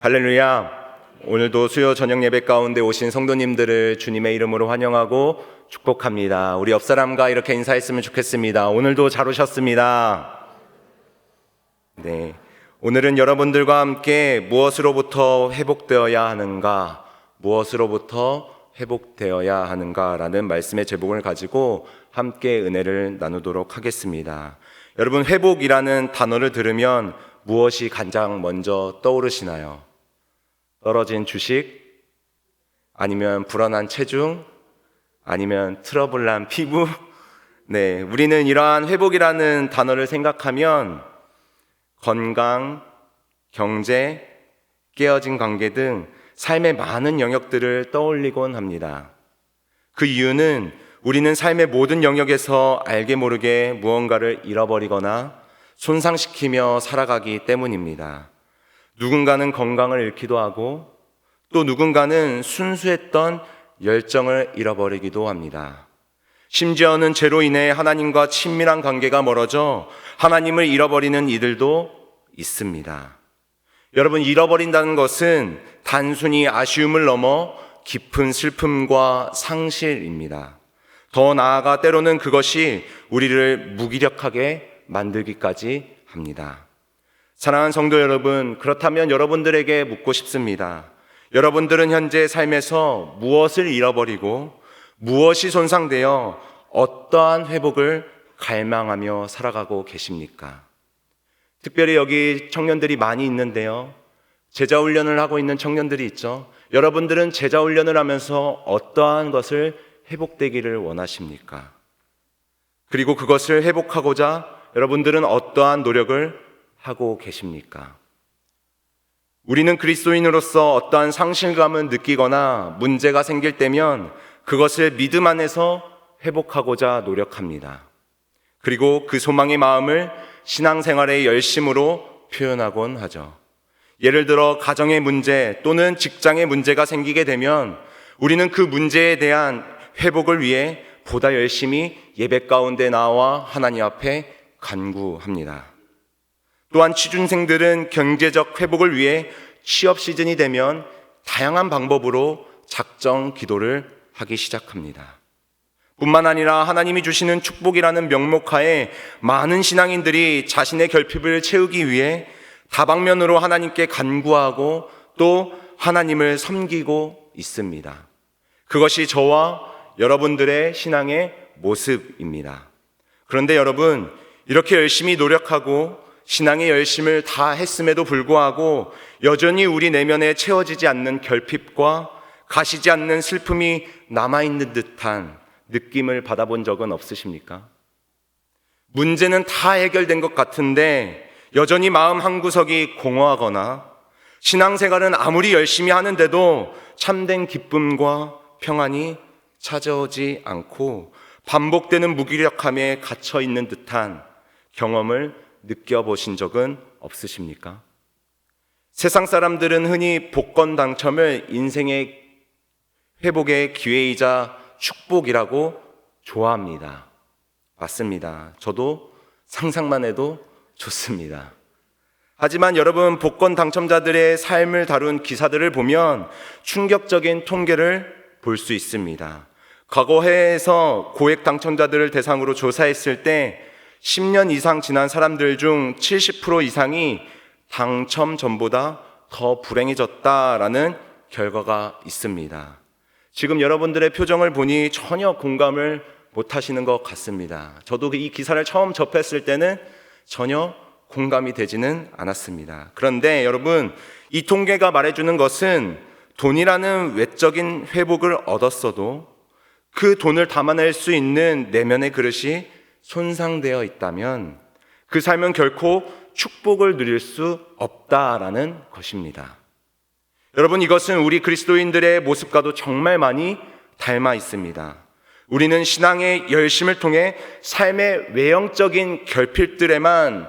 할렐루야. 오늘도 수요 저녁 예배 가운데 오신 성도님들을 주님의 이름으로 환영하고 축복합니다. 우리 옆 사람과 이렇게 인사했으면 좋겠습니다. 오늘도 잘 오셨습니다. 네. 오늘은 여러분들과 함께 무엇으로부터 회복되어야 하는가, 무엇으로부터 회복되어야 하는가라는 말씀의 제목을 가지고 함께 은혜를 나누도록 하겠습니다. 여러분, 회복이라는 단어를 들으면 무엇이 가장 먼저 떠오르시나요? 떨어진 주식? 아니면 불안한 체중? 아니면 트러블난 피부? 네, 우리는 이러한 회복이라는 단어를 생각하면 건강, 경제, 깨어진 관계 등 삶의 많은 영역들을 떠올리곤 합니다. 그 이유는 우리는 삶의 모든 영역에서 알게 모르게 무언가를 잃어버리거나 손상시키며 살아가기 때문입니다. 누군가는 건강을 잃기도 하고 또 누군가는 순수했던 열정을 잃어버리기도 합니다. 심지어는 죄로 인해 하나님과 친밀한 관계가 멀어져 하나님을 잃어버리는 이들도 있습니다. 여러분, 잃어버린다는 것은 단순히 아쉬움을 넘어 깊은 슬픔과 상실입니다. 더 나아가 때로는 그것이 우리를 무기력하게 만들기까지 합니다. 사랑하는 성도 여러분, 그렇다면 여러분들에게 묻고 싶습니다. 여러분들은 현재 삶에서 무엇을 잃어버리고 무엇이 손상되어 어떠한 회복을 갈망하며 살아가고 계십니까? 특별히 여기 청년들이 많이 있는데요. 제자훈련을 하고 있는 청년들이 있죠. 여러분들은 제자훈련을 하면서 어떠한 것을 회복되기를 원하십니까? 그리고 그것을 회복하고자 여러분들은 어떠한 노력을 하고 계십니까? 우리는 그리스도인으로서 어떠한 상실감을 느끼거나 문제가 생길 때면 그것을 믿음 안에서 회복하고자 노력합니다. 그리고 그 소망의 마음을 신앙생활의 열심으로 표현하곤 하죠. 예를 들어 가정의 문제 또는 직장의 문제가 생기게 되면 우리는 그 문제에 대한 회복을 위해 보다 열심히 예배 가운데 나와 하나님 앞에 간구합니다. 또한 취준생들은 경제적 회복을 위해 취업 시즌이 되면 다양한 방법으로 작정 기도를 하기 시작합니다. 뿐만 아니라 하나님이 주시는 축복이라는 명목하에 많은 신앙인들이 자신의 결핍을 채우기 위해 다방면으로 하나님께 간구하고 또 하나님을 섬기고 있습니다. 그것이 저와 여러분들의 신앙의 모습입니다. 그런데 여러분, 이렇게 열심히 노력하고 신앙의 열심을 다 했음에도 불구하고 여전히 우리 내면에 채워지지 않는 결핍과 가시지 않는 슬픔이 남아있는 듯한 느낌을 받아본 적은 없으십니까? 문제는 다 해결된 것 같은데 여전히 마음 한구석이 공허하거나 신앙생활은 아무리 열심히 하는데도 참된 기쁨과 평안이 찾아오지 않고 반복되는 무기력함에 갇혀있는 듯한 경험을 느껴보신 적은 없으십니까? 세상 사람들은 흔히 복권 당첨을 인생의 회복의 기회이자 축복이라고 좋아합니다. 맞습니다. 저도 상상만 해도 좋습니다. 하지만 여러분, 복권 당첨자들의 삶을 다룬 기사들을 보면 충격적인 통계를 볼 수 있습니다. 과거 해에서 고액 당첨자들을 대상으로 조사했을 때 10년 이상 지난 사람들 중 70% 이상이 당첨 전보다 더 불행해졌다라는 결과가 있습니다. 지금 여러분들의 표정을 보니 전혀 공감을 못 하시는 것 같습니다. 저도 이 기사를 처음 접했을 때는 전혀 공감이 되지는 않았습니다. 그런데 여러분, 이 통계가 말해주는 것은 돈이라는 외적인 회복을 얻었어도 그 돈을 담아낼 수 있는 내면의 그릇이 손상되어 있다면 그 삶은 결코 축복을 누릴 수 없다라는 것입니다. 여러분, 이것은 우리 그리스도인들의 모습과도 정말 많이 닮아 있습니다. 우리는 신앙의 열심을 통해 삶의 외형적인 결핍들에만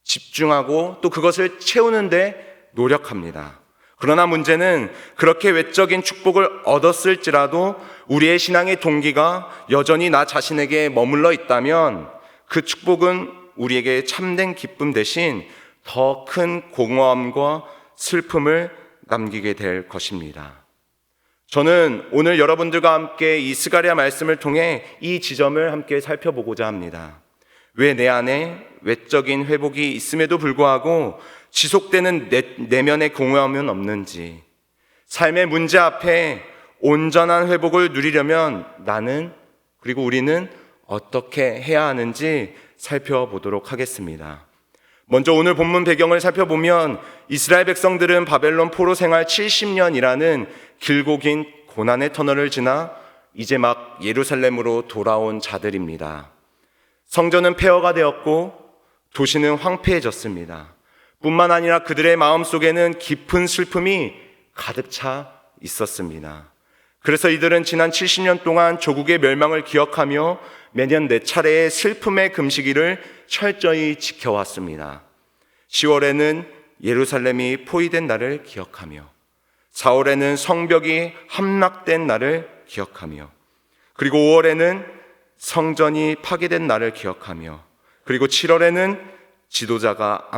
집중하고 또 그것을 채우는데 노력합니다. 그러나 문제는 그렇게 외적인 축복을 얻었을지라도 우리의 신앙의 동기가 여전히 나 자신에게 머물러 있다면 그 축복은 우리에게 참된 기쁨 대신 더 큰 공허함과 슬픔을 남기게 될 것입니다. 저는 오늘 여러분들과 함께 이 스가랴 말씀을 통해 이 지점을 함께 살펴보고자 합니다. 왜 내 안에 외적인 회복이 있음에도 불구하고 지속되는 내면의 공허함은 없는지, 삶의 문제 앞에 온전한 회복을 누리려면 나는 그리고 우리는 어떻게 해야 하는지 살펴보도록 하겠습니다. 먼저 오늘 본문 배경을 살펴보면 이스라엘 백성들은 바벨론 포로 생활 70년이라는 길고 긴 고난의 터널을 지나 이제 막 예루살렘으로 돌아온 자들입니다. 성전은 폐허가 되었고 도시는 황폐해졌습니다. 뿐만 아니라 그들의 마음속에는 깊은 슬픔이 가득 차 있었습니다. 그래서 이들은 지난 70년 동안 조국의 멸망을 기억하며 매년 4차례의 슬픔의 금식일을 철저히 지켜왔습니다. 10월에는 예루살렘이 포위된 날을 기억하며 4월에는 성벽이 함락된 날을 기억하며 그리고 5월에는 성전이 파괴된 날을 기억하며 그리고 7월에는 지도자가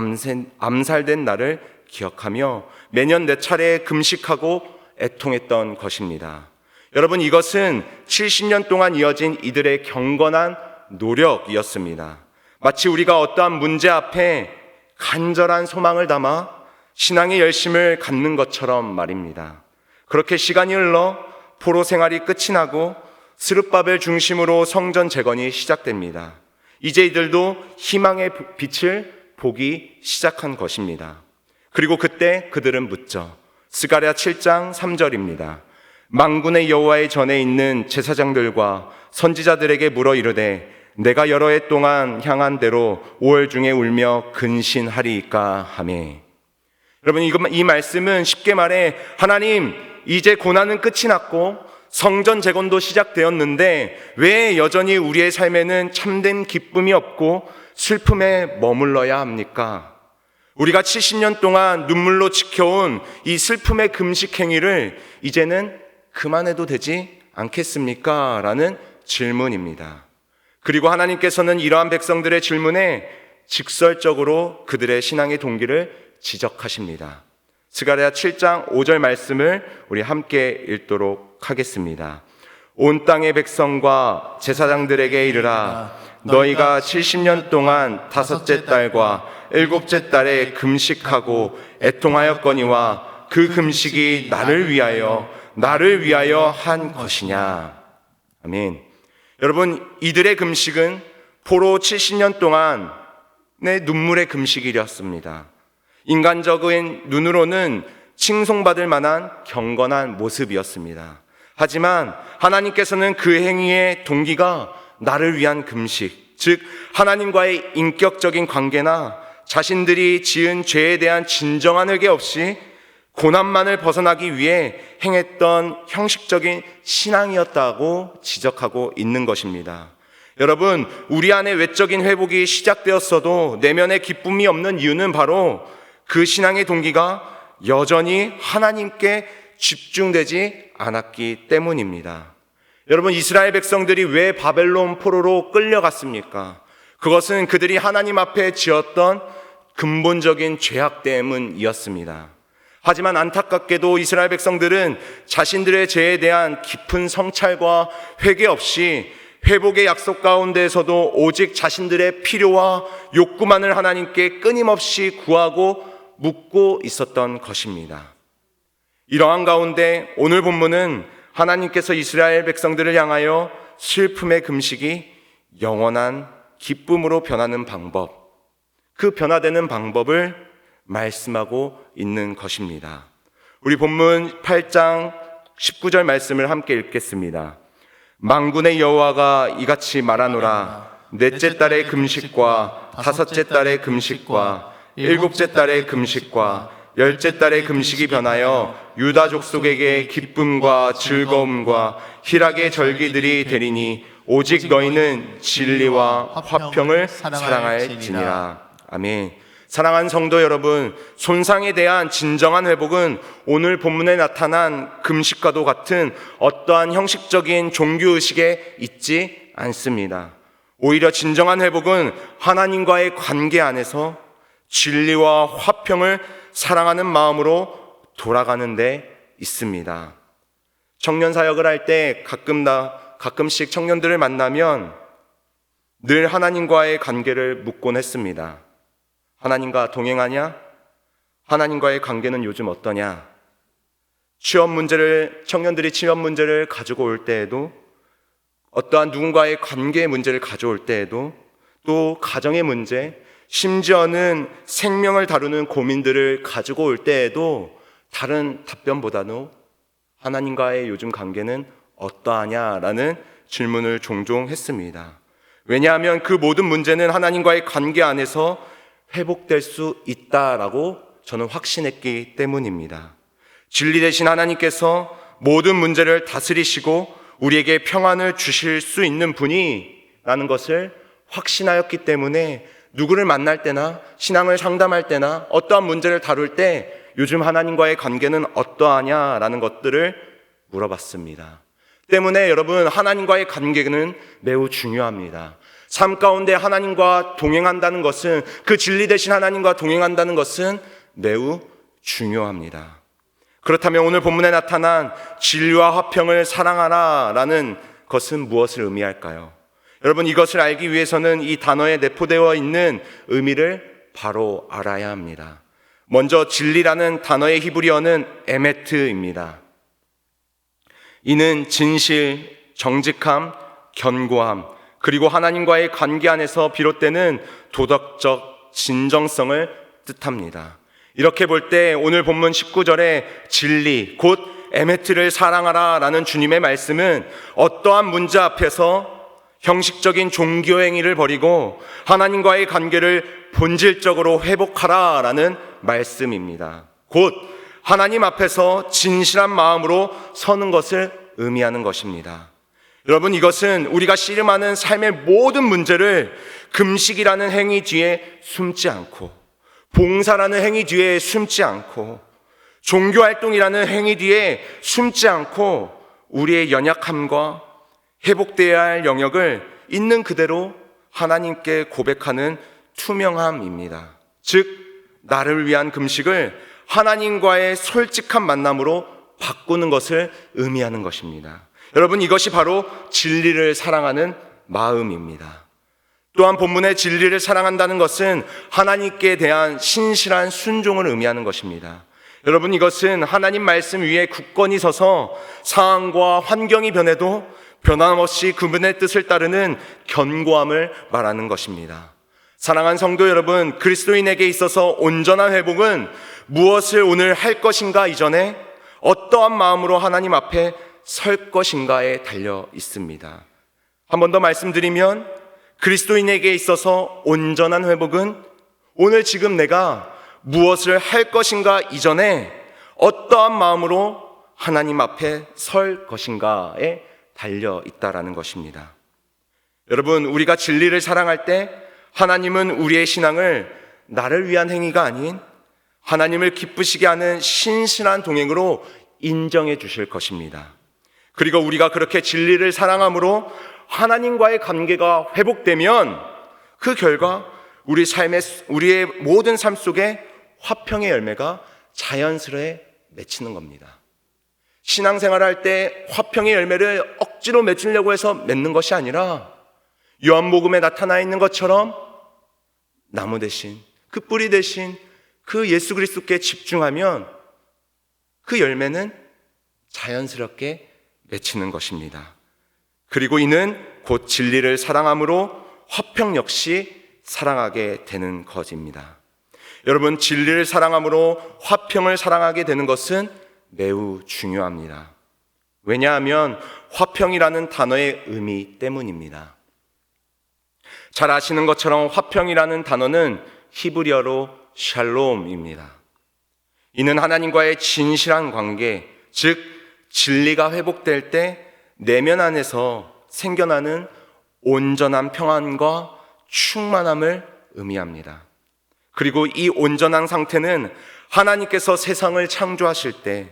암살된 날을 기억하며 매년 4차례 금식하고 애통했던 것입니다. 여러분, 이것은 70년 동안 이어진 이들의 경건한 노력이었습니다. 마치 우리가 어떠한 문제 앞에 간절한 소망을 담아 신앙의 열심을 갖는 것처럼 말입니다. 그렇게 시간이 흘러 포로 생활이 끝이 나고 스룹바벨 중심으로 성전 재건이 시작됩니다. 이제 이들도 희망의 빛을 보기 시작한 것입니다. 그리고 그때 그들은 묻죠. 스가랴 7장 3절입니다. 만군의 여호와의 전에 있는 제사장들과 선지자들에게 물어 이르되 내가 여러 해 동안 향한 대로 5월 중에 울며 근신하리이까 하며. 여러분, 이 말씀은 쉽게 말해 하나님, 이제 고난은 끝이 났고 성전 재건도 시작되었는데 왜 여전히 우리의 삶에는 참된 기쁨이 없고 슬픔에 머물러야 합니까? 우리가 70년 동안 눈물로 지켜온 이 슬픔의 금식 행위를 이제는 그만해도 되지 않겠습니까? 라는 질문입니다. 그리고 하나님께서는 이러한 백성들의 질문에 직설적으로 그들의 신앙의 동기를 지적하십니다. 스가랴 7장 5절 말씀을 우리 함께 읽도록 하겠습니다. 온 땅의 백성과 제사장들에게 이르라. 너희가 70년 동안 5째 달과 7째 달에 금식하고 애통하였거니와 그 금식이 나를 위하여 한 것이냐. 아멘. 여러분, 이들의 금식은 포로 70년 동안의 눈물의 금식이었습니다. 인간적인 눈으로는 칭송받을 만한 경건한 모습이었습니다. 하지만 하나님께서는 그 행위의 동기가 나를 위한 금식, 즉 하나님과의 인격적인 관계나 자신들이 지은 죄에 대한 진정한 회개 없이 고난만을 벗어나기 위해 행했던 형식적인 신앙이었다고 지적하고 있는 것입니다. 여러분, 우리 안에 외적인 회복이 시작되었어도 내면의 기쁨이 없는 이유는 바로 그 신앙의 동기가 여전히 하나님께 집중되지 않았기 때문입니다. 여러분, 이스라엘 백성들이 왜 바벨론 포로로 끌려갔습니까? 그것은 그들이 하나님 앞에 지었던 근본적인 죄악 때문이었습니다. 하지만 안타깝게도 이스라엘 백성들은 자신들의 죄에 대한 깊은 성찰과 회개 없이 회복의 약속 가운데에서도 오직 자신들의 필요와 욕구만을 하나님께 끊임없이 구하고 묻고 있었던 것입니다. 이러한 가운데 오늘 본문은 하나님께서 이스라엘 백성들을 향하여 슬픔의 금식이 영원한 기쁨으로 변하는 방법, 그 변화되는 방법을 말씀하고 있는 것입니다. 우리 본문 8장 19절 말씀을 함께 읽겠습니다. 만군의 여호와가 이같이 말하노라. 넷째 달의 금식과 5째 달의 금식과 7째 달의 금식과 10째 달의 금식이 변하여 유다 족속에게 기쁨과 즐거움과 희락의 절기들이 되리니 오직 너희는 진리와 화평을 사랑할지니라. 아멘. 사랑하는 성도 여러분, 손상에 대한 진정한 회복은 오늘 본문에 나타난 금식과도 같은 어떠한 형식적인 종교의식에 있지 않습니다. 오히려 진정한 회복은 하나님과의 관계 안에서 진리와 화평을 사랑하는 마음으로 돌아가는 데 있습니다. 청년 사역을 할 때 가끔씩 청년들을 만나면 늘 하나님과의 관계를 묻곤 했습니다. 하나님과 동행하냐? 하나님과의 관계는 요즘 어떠냐? 청년들이 취업 문제를 가지고 올 때에도, 어떠한 누군가의 관계의 문제를 가져올 때에도, 또 가정의 문제, 심지어는 생명을 다루는 고민들을 가지고 올 때에도 다른 답변보다도 하나님과의 요즘 관계는 어떠하냐라는 질문을 종종 했습니다. 왜냐하면 그 모든 문제는 하나님과의 관계 안에서 회복될 수 있다라고 저는 확신했기 때문입니다. 진리 되신 하나님께서 모든 문제를 다스리시고 우리에게 평안을 주실 수 있는 분이라는 것을 확신하였기 때문에 누구를 만날 때나 신앙을 상담할 때나 어떠한 문제를 다룰 때 요즘 하나님과의 관계는 어떠하냐라는 것들을 물어봤습니다. 때문에 여러분, 하나님과의 관계는 매우 중요합니다. 삶 가운데 하나님과 동행한다는 것은, 그 진리 되신 하나님과 동행한다는 것은 매우 중요합니다. 그렇다면 오늘 본문에 나타난 진리와 화평을 사랑하라라는 것은 무엇을 의미할까요? 여러분, 이것을 알기 위해서는 이 단어에 내포되어 있는 의미를 바로 알아야 합니다. 먼저 진리라는 단어의 히브리어는 에메트입니다. 이는 진실, 정직함, 견고함, 그리고 하나님과의 관계 안에서 비롯되는 도덕적 진정성을 뜻합니다. 이렇게 볼 때 오늘 본문 19절에 진리, 곧 에메트를 사랑하라 라는 주님의 말씀은 어떠한 문제 앞에서 형식적인 종교 행위를 버리고 하나님과의 관계를 본질적으로 회복하라 라는 말씀입니다. 곧 하나님 앞에서 진실한 마음으로 서는 것을 의미하는 것입니다. 여러분, 이것은 우리가 씨름하는 삶의 모든 문제를 금식이라는 행위 뒤에 숨지 않고, 봉사라는 행위 뒤에 숨지 않고, 종교활동이라는 행위 뒤에 숨지 않고 우리의 연약함과 회복되어야 할 영역을 있는 그대로 하나님께 고백하는 투명함입니다. 즉, 나를 위한 금식을 하나님과의 솔직한 만남으로 바꾸는 것을 의미하는 것입니다. 여러분, 이것이 바로 진리를 사랑하는 마음입니다. 또한 본문의 진리를 사랑한다는 것은 하나님께 대한 신실한 순종을 의미하는 것입니다. 여러분, 이것은 하나님 말씀 위에 굳건히 서서 상황과 환경이 변해도 변함없이 그분의 뜻을 따르는 견고함을 말하는 것입니다. 사랑하는 성도 여러분, 그리스도인에게 있어서 온전한 회복은 무엇을 오늘 할 것인가 이전에 어떠한 마음으로 하나님 앞에 설 것인가에 달려 있습니다. 한 번 더 말씀드리면, 그리스도인에게 있어서 온전한 회복은 오늘 지금 내가 무엇을 할 것인가 이전에 어떠한 마음으로 하나님 앞에 설 것인가에 달려 있다라는 것입니다. 여러분, 우리가 진리를 사랑할 때 하나님은 우리의 신앙을 나를 위한 행위가 아닌 하나님을 기쁘시게 하는 신실한 동행으로 인정해 주실 것입니다. 그리고 우리가 그렇게 진리를 사랑함으로 하나님과의 관계가 회복되면 그 결과 우리의 모든 삶 속에 화평의 열매가 자연스레 맺히는 겁니다. 신앙생활을 할 때 화평의 열매를 억지로 맺으려고 해서 맺는 것이 아니라 요한복음에 나타나 있는 것처럼 나무 대신, 그 뿌리 대신 그 예수 그리스도께 집중하면 그 열매는 자연스럽게 맺히는 것입니다. 그리고 이는 곧 진리를 사랑함으로 화평 역시 사랑하게 되는 것입니다. 여러분, 진리를 사랑함으로 화평을 사랑하게 되는 것은 매우 중요합니다. 왜냐하면 화평이라는 단어의 의미 때문입니다. 잘 아시는 것처럼 화평이라는 단어는 히브리어로 샬롬입니다. 이는 하나님과의 진실한 관계, 즉 진리가 회복될 때 내면 안에서 생겨나는 온전한 평안과 충만함을 의미합니다. 그리고 이 온전한 상태는 하나님께서 세상을 창조하실 때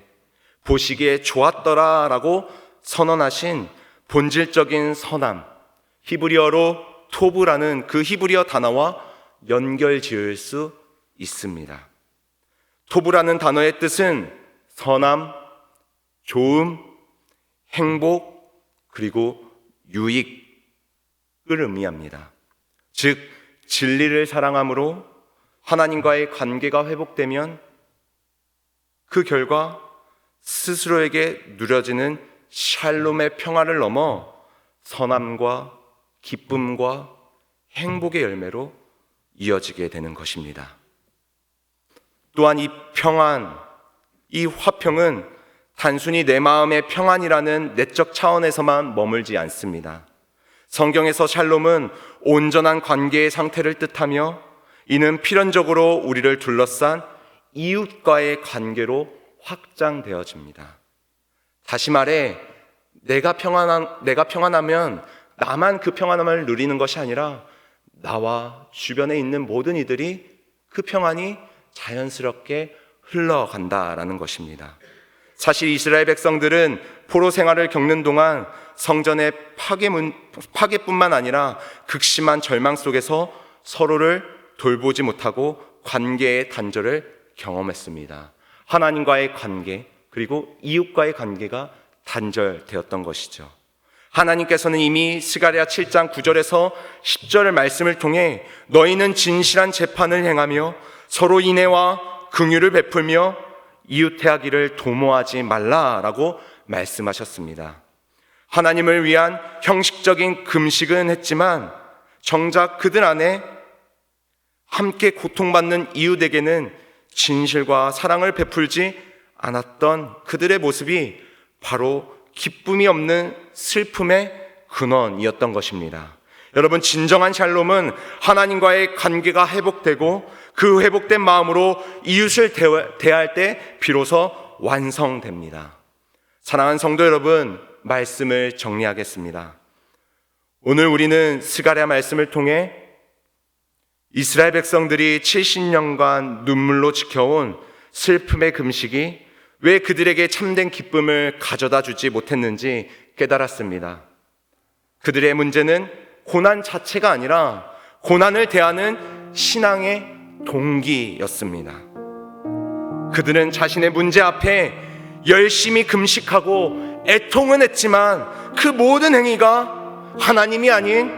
보시기에 좋았더라라고 선언하신 본질적인 선함, 히브리어로 토브라는 그 히브리어 단어와 연결 지을 수 있습니다. 토부라는 단어의 뜻은 선함, 좋음, 행복, 그리고 유익을 의미합니다. 즉, 진리를 사랑함으로 하나님과의 관계가 회복되면 그 결과 스스로에게 누려지는 샬롬의 평화를 넘어 선함과 기쁨과 행복의 열매로 이어지게 되는 것입니다. 또한 이 평안, 이 화평은 단순히 내 마음의 평안이라는 내적 차원에서만 머물지 않습니다. 성경에서 샬롬은 온전한 관계의 상태를 뜻하며 이는 필연적으로 우리를 둘러싼 이웃과의 관계로 확장되어집니다. 다시 말해, 내가 평안하면 나만 그 평안함을 누리는 것이 아니라 나와 주변에 있는 모든 이들이 그 평안이 자연스럽게 흘러간다라는 것입니다. 사실 이스라엘 백성들은 포로 생활을 겪는 동안 성전의 파괴뿐만 아니라 극심한 절망 속에서 서로를 돌보지 못하고 관계의 단절을 경험했습니다. 하나님과의 관계, 그리고 이웃과의 관계가 단절되었던 것이죠. 하나님께서는 이미 스가랴 7장 9절에서 10절의 말씀을 통해 너희는 진실한 재판을 행하며 서로 인애와 긍휼을 베풀며 이웃해하기를 도모하지 말라라고 말씀하셨습니다. 하나님을 위한 형식적인 금식은 했지만 정작 그들 안에 함께 고통받는 이웃에게는 진실과 사랑을 베풀지 않았던 그들의 모습이 바로 기쁨이 없는 슬픔의 근원이었던 것입니다. 여러분, 진정한 샬롬은 하나님과의 관계가 회복되고 그 회복된 마음으로 이웃을 대할 때 비로소 완성됩니다. 사랑하는 성도 여러분, 말씀을 정리하겠습니다. 오늘 우리는 스가랴 말씀을 통해 이스라엘 백성들이 70년간 눈물로 지켜온 슬픔의 금식이 왜 그들에게 참된 기쁨을 가져다 주지 못했는지 깨달았습니다. 그들의 문제는 고난 자체가 아니라 고난을 대하는 신앙의 동기였습니다. 그들은 자신의 문제 앞에 열심히 금식하고 애통은 했지만 그 모든 행위가 하나님이 아닌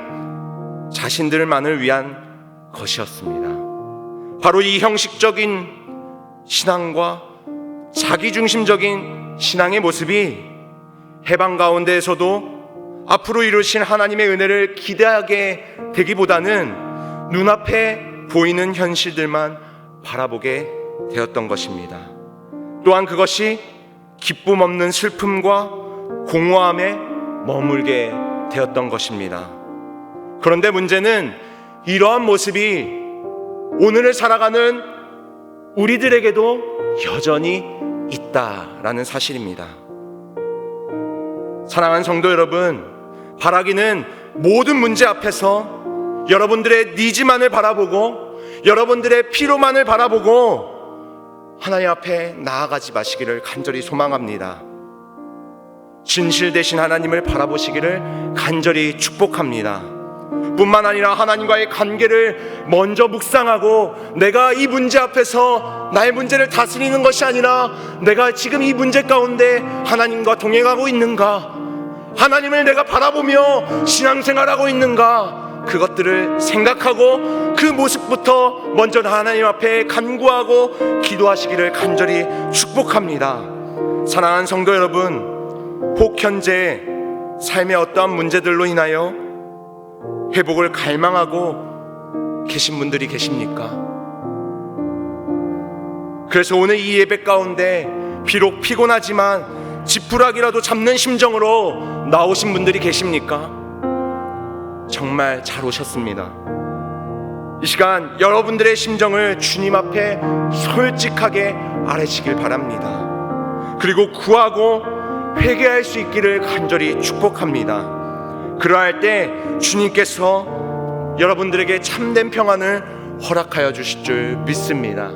자신들만을 위한 것이었습니다. 바로 이 형식적인 신앙과 자기중심적인 신앙의 모습이 해방 가운데에서도 앞으로 이루신 하나님의 은혜를 기대하게 되기보다는 눈앞에 보이는 현실들만 바라보게 되었던 것입니다. 또한 그것이 기쁨 없는 슬픔과 공허함에 머물게 되었던 것입니다. 그런데 문제는 이러한 모습이 오늘을 살아가는 우리들에게도 여전히 있다라는 사실입니다. 사랑하는 성도 여러분, 바라기는 모든 문제 앞에서 여러분들의 니즈만을 바라보고 여러분들의 필요만을 바라보고 하나님 앞에 나아가지 마시기를 간절히 소망합니다. 진실 되신 하나님을 바라보시기를 간절히 축복합니다. 뿐만 아니라 하나님과의 관계를 먼저 묵상하고 내가 이 문제 앞에서 나의 문제를 다스리는 것이 아니라 내가 지금 이 문제 가운데 하나님과 동행하고 있는가, 하나님을 내가 바라보며 신앙생활하고 있는가, 그것들을 생각하고 그 모습부터 먼저 하나님 앞에 간구하고 기도하시기를 간절히 축복합니다. 사랑하는 성도 여러분, 혹 현재 삶의 어떠한 문제들로 인하여 회복을 갈망하고 계신 분들이 계십니까? 그래서 오늘 이 예배 가운데 비록 피곤하지만 지푸라기라도 잡는 심정으로 나오신 분들이 계십니까? 정말 잘 오셨습니다. 이 시간 여러분들의 심정을 주님 앞에 솔직하게 아뢰시길 바랍니다. 그리고 구하고 회개할 수 있기를 간절히 축복합니다. 그러할 때 주님께서 여러분들에게 참된 평안을 허락하여 주실 줄 믿습니다.